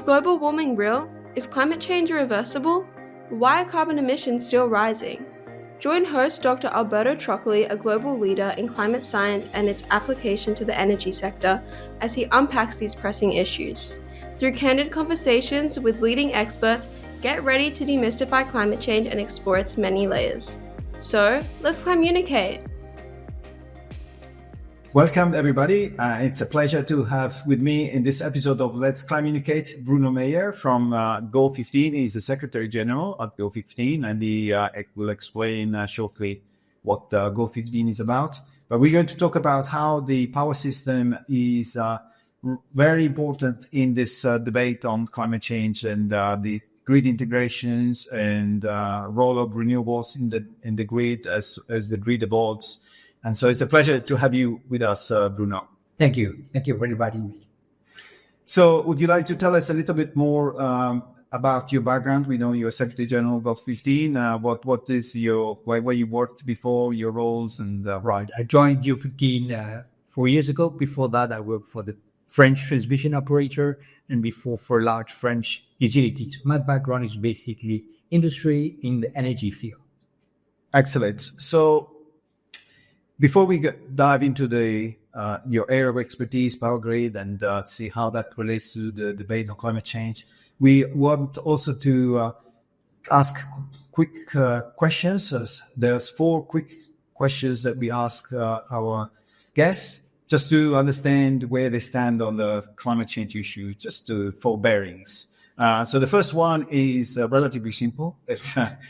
global warming real? Is climate change irreversible? Why are carbon emissions still rising? Join host Dr. Alberto Troccoli, a global leader in climate science and its application to the energy sector, as he unpacks these pressing issues. Through candid conversations with leading experts, get ready to demystify climate change and explore its many layers. So, let's Climunicate! Welcome, everybody. It's a pleasure to have with me in this episode of Let's Climunicate Bruno Meyer from Go15. He's the Secretary General at Go15, and he will explain shortly what Go15 is about. But we're going to talk about how the power system is very important in this debate on climate change and the grid integrations and role of renewables in the grid as the grid evolves. And so it's a pleasure to have you with us, Bruno. Thank you. Thank you for inviting me. So would you like to tell us a little bit more about your background? We know you're Secretary General of 15. What is where you worked before, your roles? And Right. I joined U15 4 years ago. Before that, I worked for the French transmission operator and before for large French utilities. My background is basically industry in the energy field. Excellent. So before we dive into your area of expertise, power grid, and see how that relates to the debate on climate change, we want also to ask quick questions. There's 4 quick questions that we ask our guests just to understand where they stand on the climate change issue, for bearings. So the first one is relatively simple,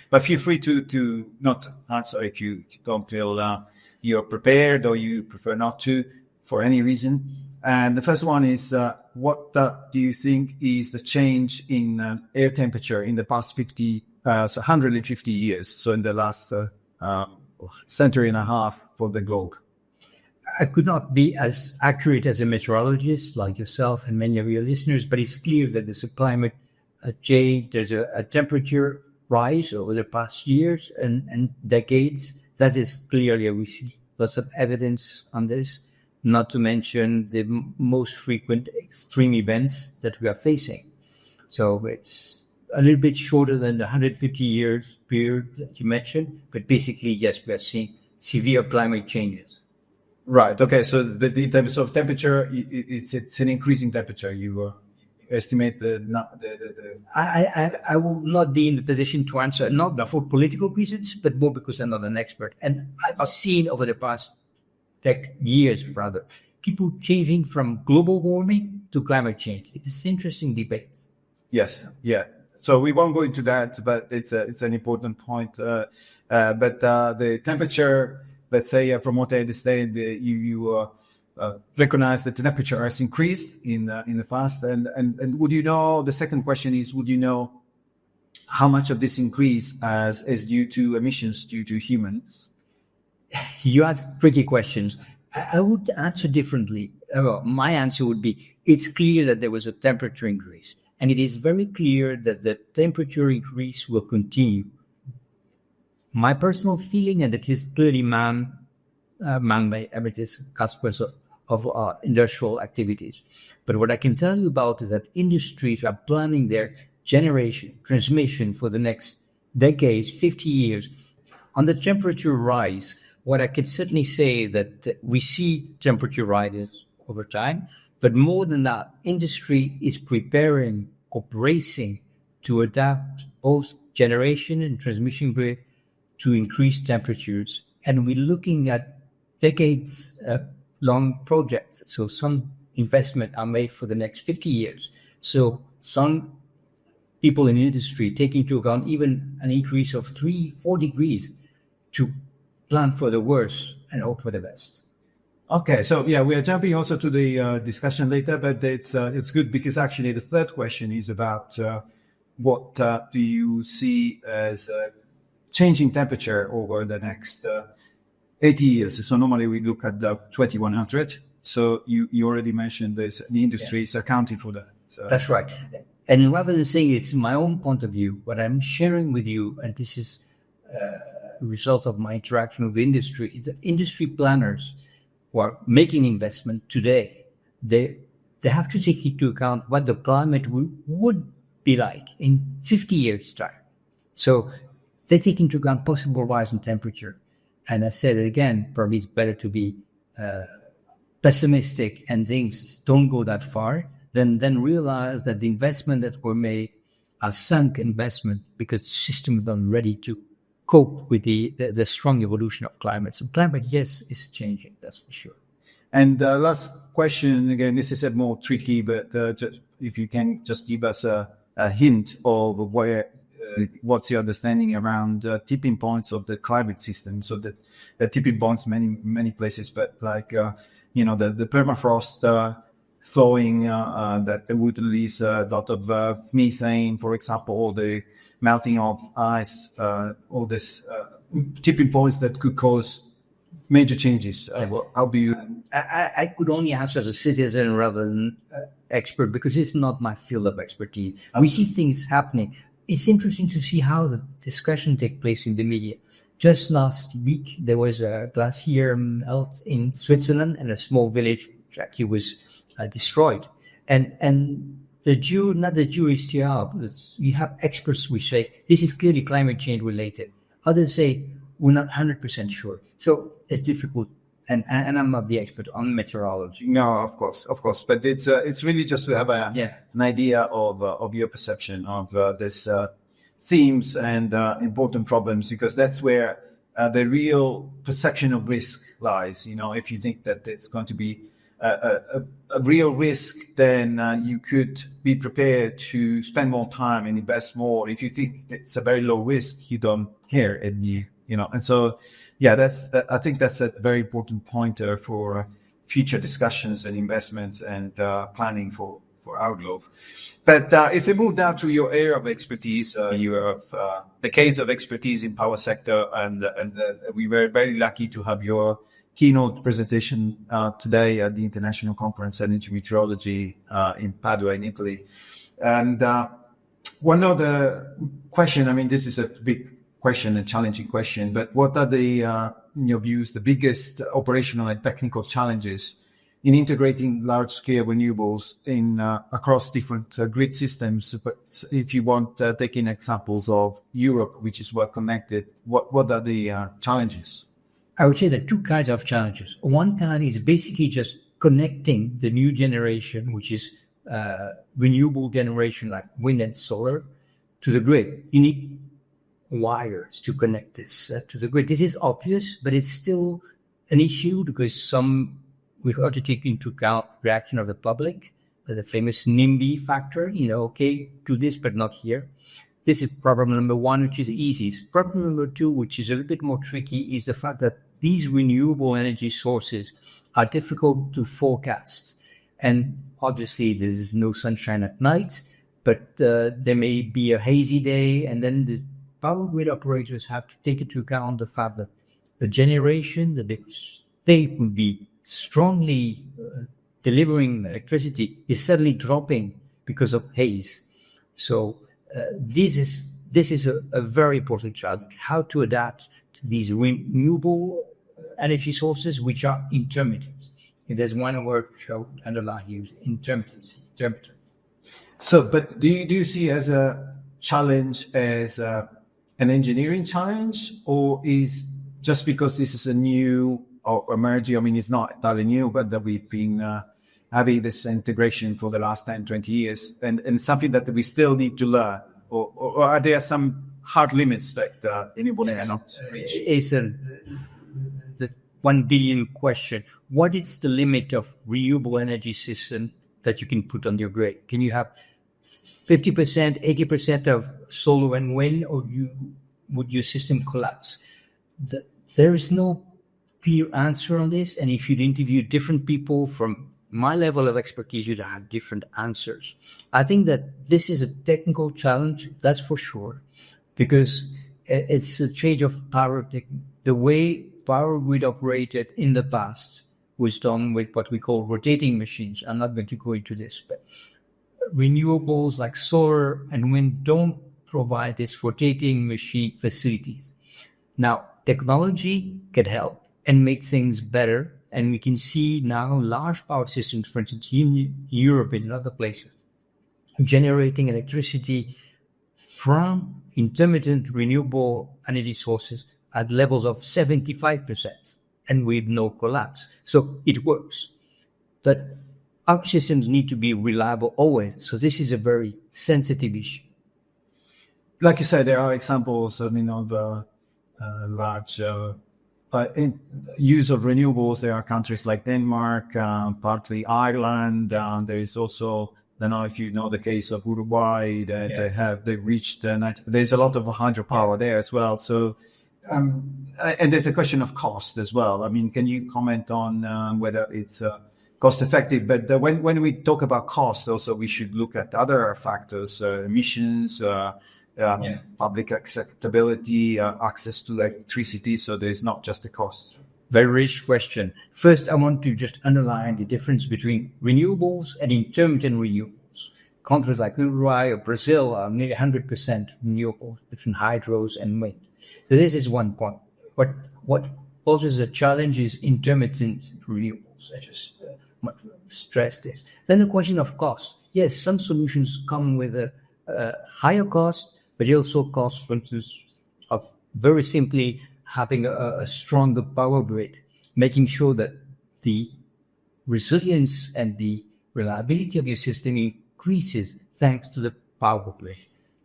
but feel free to not answer if you don't feel you're prepared or you prefer not to for any reason. And the first one is, what do you think is the change in air temperature in the past 150 years? So in the last century and a half for the globe. I could not be as accurate as a meteorologist like yourself and many of your listeners, but it's clear that there's a climate change, there's a temperature rise over the past years and decades. That is clearly, we see lots of evidence on this, not to mention the most frequent extreme events that we are facing. So it's a little bit shorter than the 150 years period that you mentioned, but basically, yes, we are seeing severe climate changes. Right. Okay. So in terms of temperature, it's an increasing temperature. You estimate I will not be in the position to answer, not for political reasons, but more because I'm not an expert. And I've seen over the past years, people changing from global warming to climate change. It's an interesting debate. Yes. Yeah. So we won't go into that, but it's an important point. But the temperature, let's say, from what I understand, you recognize that the temperature has increased in the past, and would you know? The second question is, would you know how much of this increase is due to emissions due to humans? You ask tricky questions. I would answer differently. My answer would be: it's clear that there was a temperature increase, and it is very clear that the temperature increase will continue. My personal feeling, and it is clearly man by this consequence of industrial activities. But what I can tell you about is that industries are planning their generation, transmission for the next decades, 50 years. On the temperature rise, what I can certainly say that we see temperature rises over time, but more than that, industry is preparing or bracing to adapt both generation and transmission grid to increase temperatures. And we're looking at decades long projects. So some investment are made for the next 50 years. So some people in industry take into account even an increase of 3-4 degrees to plan for the worst and hope for the best. Okay, so yeah, we are jumping also to the discussion later, but it's good because actually the third question is about what do you see as changing temperature over the next 80 years. So normally we look at the 2100. So you already mentioned this. The industry is accounting for that. So. That's right. And rather than saying it's my own point of view, what I'm sharing with you, and this is a result of my interaction with the industry planners who are making investment today, they they have to take into account what the climate would be like in 50 years' time. So they take into account possible rise in temperature. And I said it again, probably it's better to be pessimistic and things don't go that far than realize that the investment that were made are sunk investment because the system is not ready to cope with the strong evolution of climate. So climate, yes, is changing, that's for sure. And last question, again, this is a more tricky, but just, if you can just give us a hint of what's your understanding around tipping points of the climate system? So that the tipping points many places, but like the permafrost thawing that would release a lot of methane, for example, or the melting of ice, all this tipping points that could cause major changes. How do you? I could only answer as a citizen rather than expert because it's not my field of expertise. We see things happening. It's interesting to see how the discussion takes place in the media. Just last week, there was a glacier melt in Switzerland and a small village actually was destroyed. And the jury, not the jury still out, you have experts which say this is clearly climate change related. Others say we're not 100% sure. So it's difficult. And I'm not the expert on meteorology. No, of course, but it's really just to have an idea of your perception of this themes and important problems, because that's where the real perception of risk lies. If you think that it's going to be a real risk, then you could be prepared to spend more time and invest more. If you think it's a very low risk, you don't care, and and so. Yeah, I think that's a very important pointer for future discussions and investments and planning for our globe. But if we move now to your area of expertise, you have decades of expertise in power sector, and we were very lucky to have your keynote presentation today at the International Conference on Energy Meteorology in Padua, in Italy. And one other question, I mean, this is a big question, a challenging question, but what are in your views, the biggest operational and technical challenges in integrating large-scale renewables across different grid systems? But if you want taking examples of Europe, which is well connected, what are the challenges? I would say there are two kinds of challenges. One kind is basically just connecting the new generation, which is renewable generation like wind and solar, to the grid. You need wires to connect this to the grid. This is obvious, but it's still an issue because we have to take into account reaction of the public, the famous NIMBY factor, okay, do this, but not here. This is problem number one, which is easy. Problem number two, which is a little bit more tricky, is the fact that these renewable energy sources are difficult to forecast. And obviously there's no sunshine at night, but there may be a hazy day, and then the power grid operators have to take into account the fact that the generation that they would be strongly delivering electricity is suddenly dropping because of haze. So this is a very important challenge, how to adapt to these renewable energy sources which are intermittent. If there's one word I would underline here, intermittency. Intermittent. So, but do you see as a challenge as an engineering challenge, or is just because this is a new or emerging, I mean, it's not entirely new, but that we've been having this integration for the last 10, 20 years, and something that we still need to learn, or are there some hard limits that renewables cannot reach? It's the 1 billion question. What is the limit of renewable energy system that you can put on your grid? Can you have 50%, 80% of solar and wind, or would your system collapse? There is no clear answer on this, and if you'd interview different people from my level of expertise, you'd have different answers. I think that this is a technical challenge, that's for sure, because it's a change of power. The way power grid operated in the past was done with what we call rotating machines. I'm not going to go into this, but renewables like solar and wind don't provide this rotating machine facilities. Now, technology can help and make things better, And we can see now large power systems, for instance, in Europe and other places, generating electricity from intermittent renewable energy sources at levels of 75% and with no collapse. So it works. But our systems need to be reliable always. So this is a very sensitive issue. Like you said, there are examples, of large use of renewables. There are countries like Denmark, partly Ireland. There is also, I don't know if you know the case of Uruguay, that Yes. they've reached, there's a lot of hydropower there as well. So, and there's a question of cost as well. I mean, can you comment on whether it's cost effective? But when we talk about cost, also we should look at other factors, emissions, public acceptability, access to electricity. So there's not just the cost. Very rich question. First, I want to just underline the difference between renewables and intermittent renewables. Countries like Uruguay or Brazil are nearly 100% renewable between hydros and wind. So this is one point. What poses a challenge is intermittent renewables. I just stress this. Then the question of cost. Yes, some solutions come with a higher cost, but it also costs, for instance, of very simply having a stronger power grid, making sure that the resilience and the reliability of your system increases thanks to the power grid.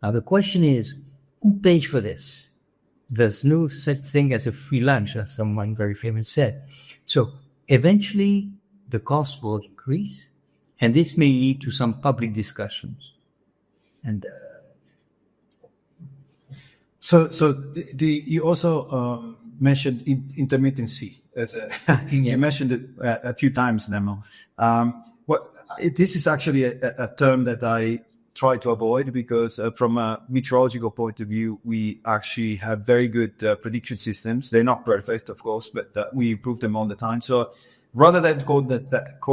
Now the question is, who pays for this? There's no such thing as a free lunch, as someone very famous said. So eventually the cost will increase, and this may lead to some public discussions. And So you also mentioned intermittency. You mentioned it a few times, Nemo. This is actually a term that I try to avoid because from a meteorological point of view, we actually have very good prediction systems. They're not perfect, of course, but we improve them all the time. So rather than call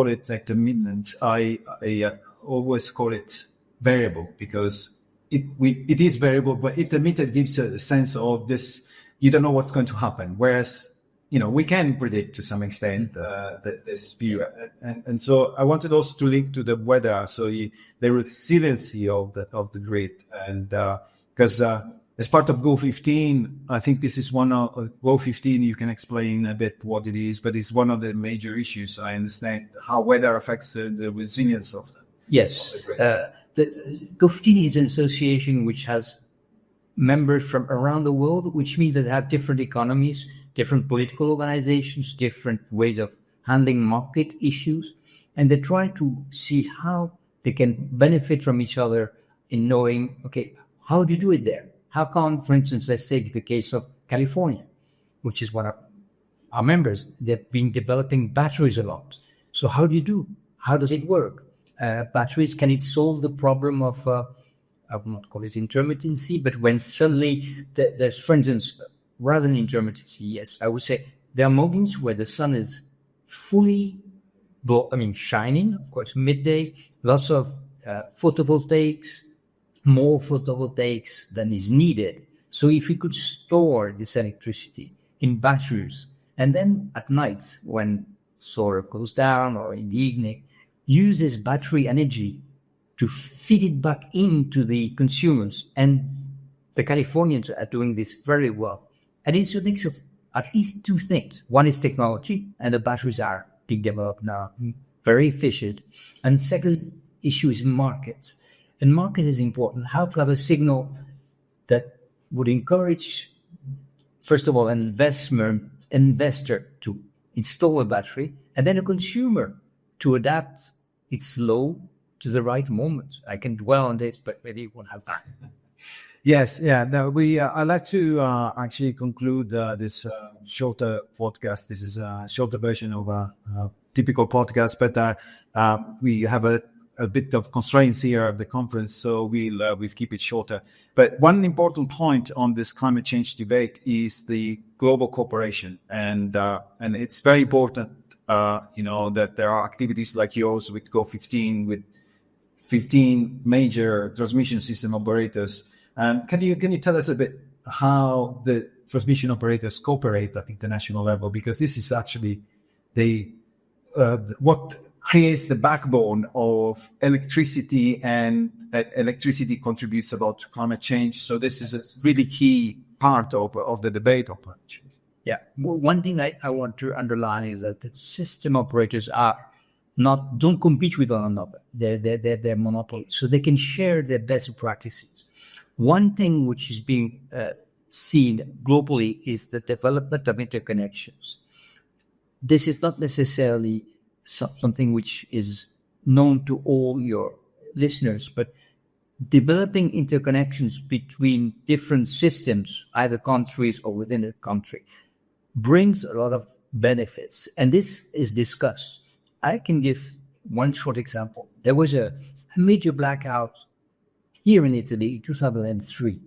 it intermittent, I always call it variable because it is variable, but intermittent gives a sense of this. You don't know what's going to happen. Whereas, we can predict to some extent this view. And so I wanted also to link to the weather. So the resiliency of the grid. And because as part of Go15, I think this is one of Go15. You can explain a bit what it is, but it's one of the major issues. I understand how weather affects the resilience of the yes. Of the grid. The Go15 is an association which has members from around the world, which means that they have different economies, different political organizations, different ways of handling market issues, and they try to see how they can benefit from each other in knowing, okay, how do you do it there? How come, for instance, let's take the case of California, which is one of our members. They've been developing batteries a lot. So how do you do? How does it work? Batteries, can it solve the problem of, I will not call it intermittency, but when suddenly there's, for instance, rather than intermittency, yes, I would say there are moments where the sun is fully, shining, of course, midday, lots of photovoltaics, more photovoltaics than is needed. So if we could store this electricity in batteries, and then at night when solar goes down or in the evening, use this battery energy to feed it back into the consumers. And the Californians are doing this very well. And it's a mix of at least two things. One is technology, and the batteries are being developed now, very efficient. And second issue is markets. And market is important. How to have a signal that would encourage, first of all, an investor to install a battery, and then a consumer to adapt its load to the right moment. I can dwell on this, but maybe we won't have time. Yes, yeah. No, I'd like to actually conclude this shorter podcast. This is a shorter version of a typical podcast, but we have a bit of constraints here at the conference, so we'll keep it shorter. But one important point on this climate change debate is the global cooperation, and it's very important, that there are activities like yours with Go15, with 15 major transmission system operators. And can you tell us a bit how the transmission operators cooperate at international level? Because this is actually what creates the backbone of electricity, and electricity contributes about to climate change. So this is a really key part of the debate on climate change. Yeah. Well, one thing I want to underline is that the system operators don't compete with one another. They're monopoly, so they can share their best practices. One thing which is being seen globally is the development of interconnections. This is not necessarily something which is known to all your listeners, but developing interconnections between different systems, either countries or within a country, brings a lot of benefits. And this is discussed. I can give one short example. There was a major blackout here in Italy in 2003.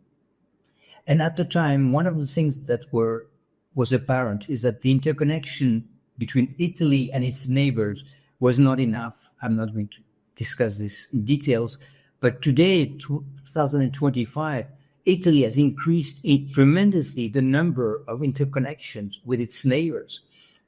And at the time, one of the things that was apparent is that the interconnection between Italy and its neighbors was not enough. I'm not going to discuss this in details, but today, 2025, Italy has increased tremendously the number of interconnections with its neighbors.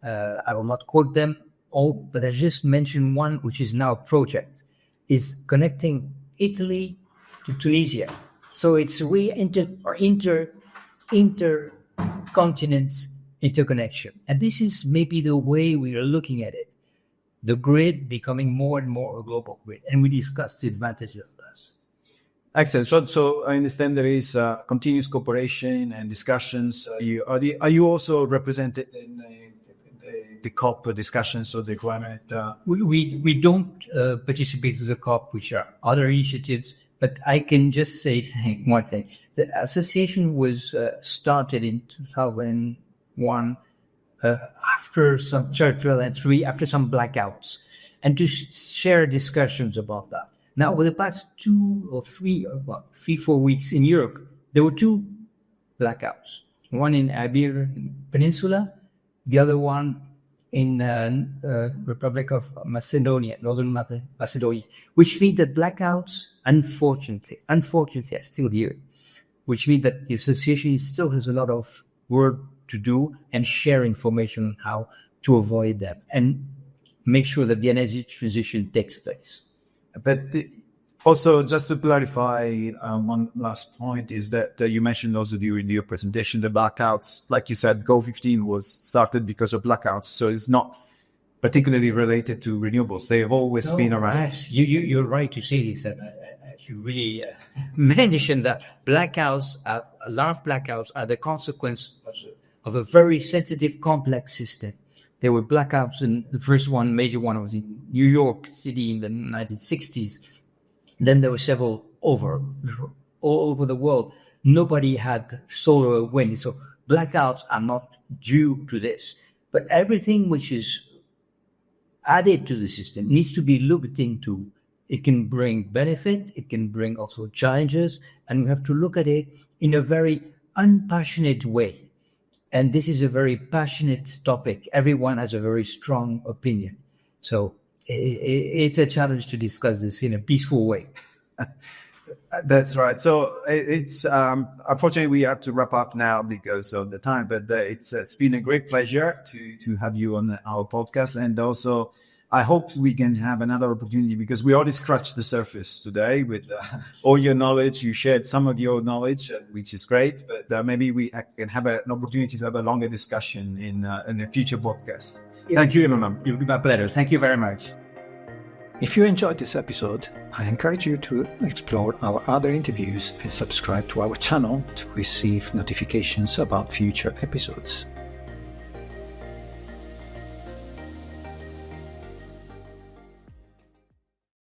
I will not quote them all, but I just mentioned one, which is now a project, is connecting Italy to Tunisia. So it's intercontinent interconnection. And this is maybe the way we are looking at it. The grid becoming more and more a global grid. And we discussed the advantages of this. Excellent. So I understand there is continuous cooperation and discussions. Are you also represented in the COP discussions or the climate? We don't participate in the COP, which are other initiatives. But I can just say one thing. The association was started in 2001 after some 2003, after some blackouts, and to share discussions about that. Now, over the past 4 weeks in Europe, there were 2 blackouts. One in Iberian Peninsula, the other one in Republic of Macedonia, Northern Macedonia, which means that blackouts, unfortunately, are still here, which means that the association still has a lot of work to do and share information on how to avoid them and make sure that the energy transition takes place. But also, just to clarify, one last point is that you mentioned also during your presentation, the blackouts, like you said, Go15 was started because of blackouts. So it's not particularly related to renewables. They have always been around. Yes, you're right to say this. I should really mention that blackouts, a lot of blackouts are the consequence of a very sensitive, complex system. There were blackouts, and the first one, major one, was in New York City in the 1960s. Then there were several all over the world. Nobody had solar or wind. So blackouts are not due to this. But everything which is added to the system needs to be looked into. It can bring benefit. It can bring also challenges. And we have to look at it in a very unpassionate way. And this is a very passionate topic. Everyone has a very strong opinion. So it's a challenge to discuss this in a peaceful way. That's right. So it's unfortunately we have to wrap up now because of the time. But it's been a great pleasure to have you on our podcast, and also I hope we can have another opportunity because we already scratched the surface today with all your knowledge. You shared some of your knowledge, which is great. But maybe we can have an opportunity to have a longer discussion in a future podcast. Thank you, Bruno. It will be my pleasure. Thank you very much. If you enjoyed this episode, I encourage you to explore our other interviews and subscribe to our channel to receive notifications about future episodes.